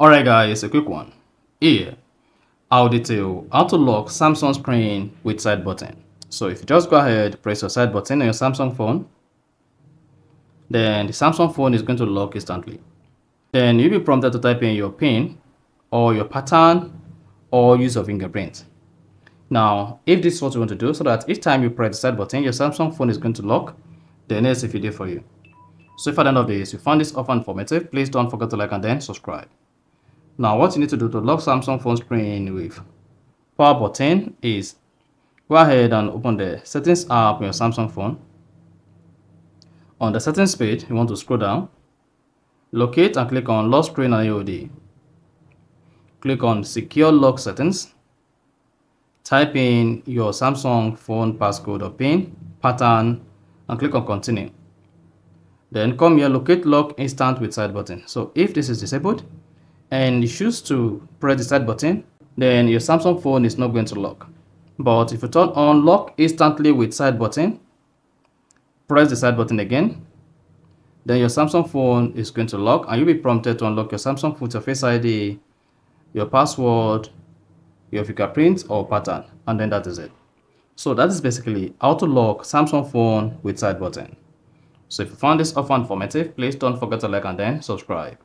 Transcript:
Alright guys, a quick one. Here, I'll detail how to lock Samsung screen with side button. So if you just go ahead, press your side button on your Samsung phone, then the Samsung phone is going to lock instantly. Then you'll be prompted to type in your PIN or your pattern or use your fingerprint. Now, if this is what you want to do, so that each time you press the side button, your Samsung phone is going to lock, then here's a video for you. So if at the end of this, you found this offer informative, please don't forget to like and then subscribe. Now, what you need to do to lock Samsung phone screen with power button is go ahead and open the settings app on your Samsung phone. On the settings page, you want to scroll down, locate and click on lock screen and AOD. Click on secure lock settings. Type in your Samsung phone passcode or PIN, pattern, and click on continue. Then come here, locate lock instant with side button. So if this is disabled and you choose to press the side button, then your Samsung phone is not going to lock. But if you turn on lock instantly with side button, press the side button again, then your Samsung phone is going to lock and you'll be prompted to unlock your Samsung phone with your Face ID, your password, your fingerprint or pattern, and then that is it. So that is basically how to lock Samsung phone with side button. So if you found this offer informative, please don't forget to like and then subscribe.